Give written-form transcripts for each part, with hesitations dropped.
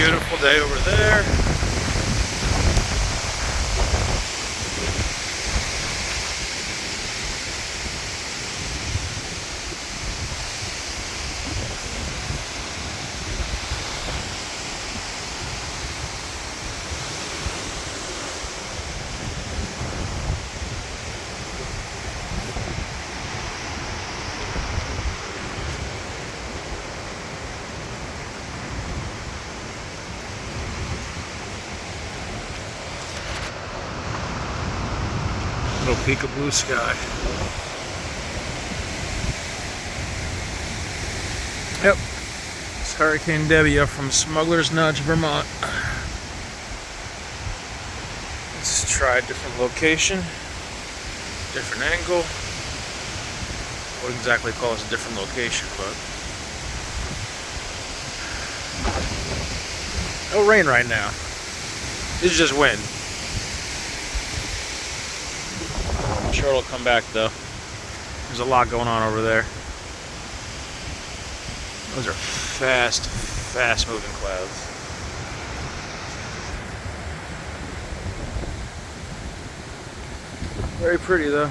beautiful day over there. Little peak of blue sky. Yep, it's Hurricane Debby up from Smuggler's Notch, Vermont. Let's try a different location, different angle. I wouldn't exactly call this a different location, but no rain right now. This is just wind. I'm sure it'll come back though. There's a lot going on over there. Those are fast moving clouds. Very pretty though.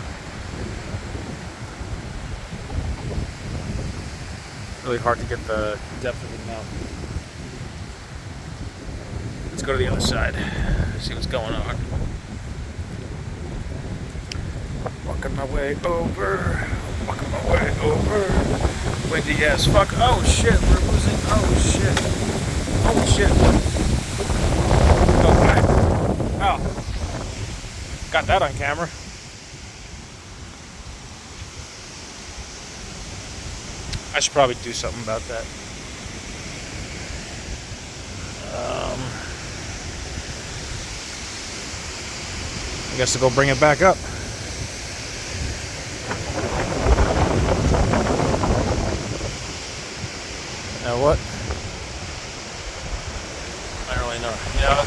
Really hard to get the depth of the mountain. Let's go to the other side, see what's going on. Walking my way over, walking my way over. Windy as fuck. Oh shit, we're losing. Oh shit. Oh shit. Okay. Oh. Got that on camera. I should probably do something about that. I guess to go bring it back up. What? I don't really know. You know,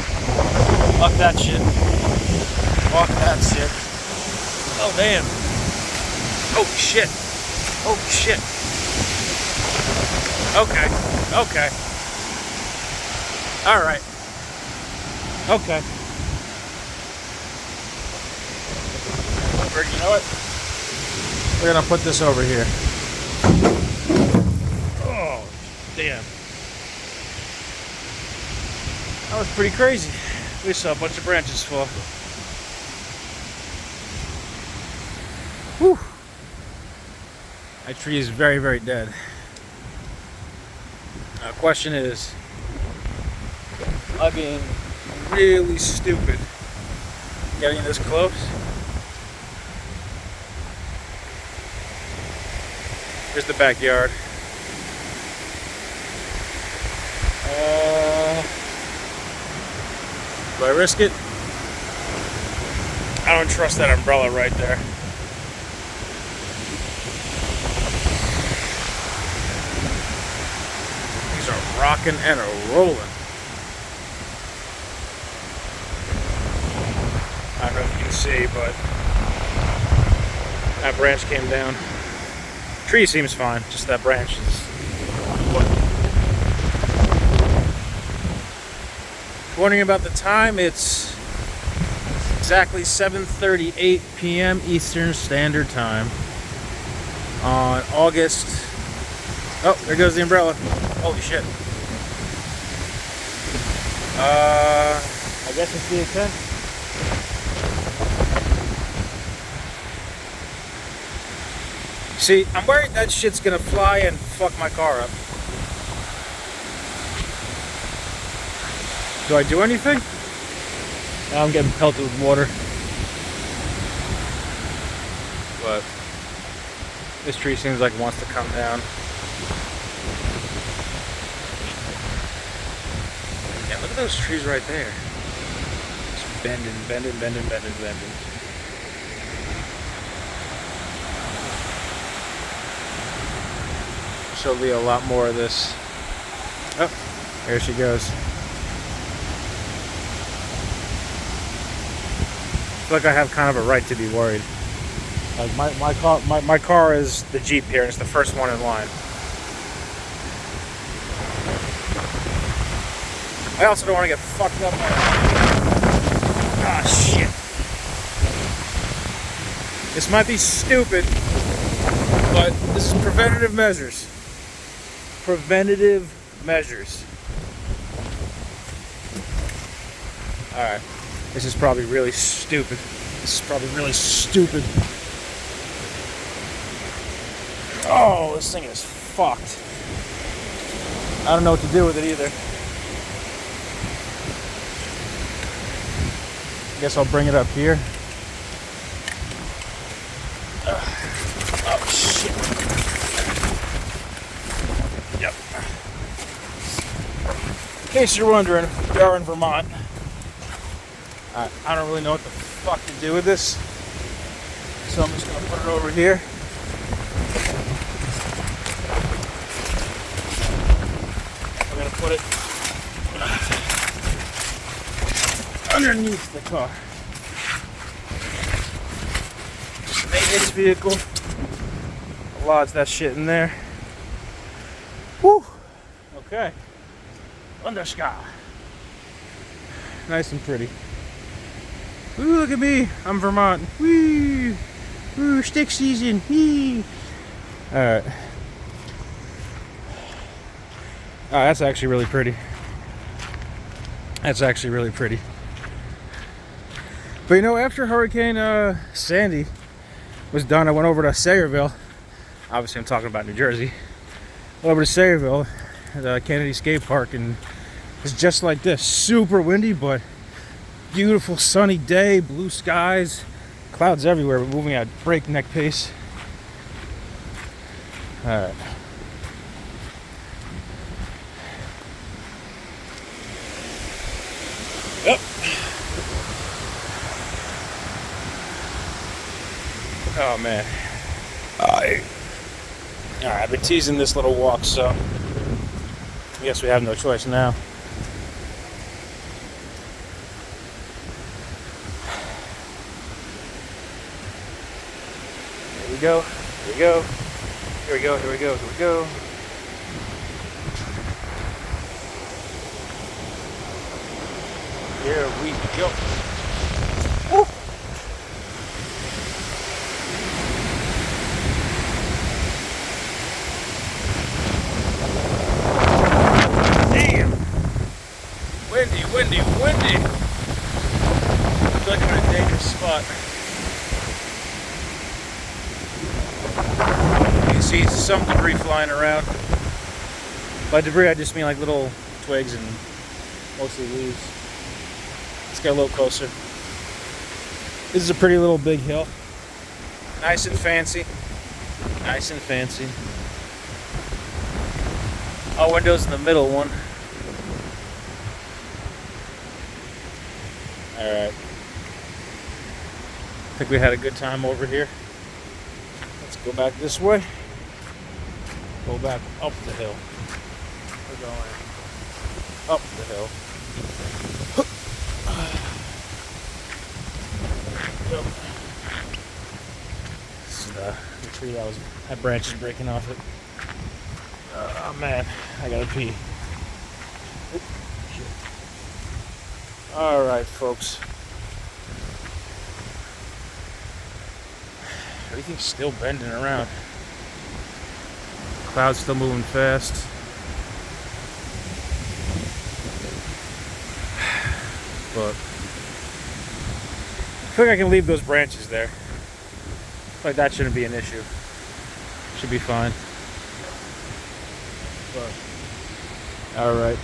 fuck that shit. Fuck that shit. Oh, damn. Oh, shit. Oh, shit. Okay. Okay. Alright. Okay. You know what? We're gonna put this over here. Damn. That was pretty crazy. We saw a bunch of branches fall. Whew. That tree is very dead. Now the question is, am I being really stupid getting this close? Here's the backyard. Do I risk it? I don't trust that umbrella right there. These are rocking and rolling. I don't know if you can see, but that branch came down. Tree seems fine, just that branch is what? Wondering about the time, it's exactly 7:38 p.m. Eastern Standard Time on August. Oh, there goes the umbrella. Holy shit. I guess it's the intent. See, I'm worried that shit's gonna fly and fuck my car up. Do I do anything? Now I'm getting pelted with water. But this tree seems like it wants to come down. Yeah, look at those trees right there. Just bending. There'll be a lot more of this. Oh, there she goes. I feel like I have kind of a right to be worried. Like my car is the Jeep here, and it's the first one in line. I also don't want to get fucked up. Ah, shit. This might be stupid, but this is preventative measures. Preventative measures. Alright. This is probably really stupid. This is probably really stupid. Oh, this thing is fucked. I don't know what to do with it either. Guess I'll bring it up here. Oh shit. Yep. In case you're wondering, we are in Vermont. I don't really know what the fuck to do with this, so I'm just gonna put it over here. I'm gonna put it underneath the car. Just a maintenance vehicle. I'll lodge that shit in there. Whew. Okay. Undersky. Nice and pretty. Ooh, look at me. I'm Vermont. Woo! Ooh, stick season. Wee! Alright. Oh, that's actually really pretty. That's actually really pretty. But you know, after Hurricane Sandy was done, I went over to Sayreville. Obviously, I'm talking about New Jersey. Went over to Sayreville, the Kennedy Skate Park, and it's just like this. Super windy, but beautiful sunny day, blue skies, clouds everywhere. We're moving at breakneck pace. All right. Yep. Oh man. Alright, I've been teasing this little walk, so I guess we have no choice now. Here we go. Here we go. Here we go. Here we go. Here we go. Here we go. Woo. Damn. Windy, windy, windy. I feel like I'm in a dangerous spot. You can see some debris flying around. By debris, I just mean like little twigs and mostly leaves. Let's get a little closer. This is a pretty little big hill. Nice and fancy. Nice and fancy. All windows in the middle one. Alright. I think we had a good time over here. Let's go back this way. Go back up the hill. We're going up the hill. This is the tree that had branches breaking off it. Oh man, I gotta pee. Alright, folks. Everything's still bending around. Clouds still moving fast. But I feel like I can leave those branches there. Like that shouldn't be an issue. Should be fine. But all right.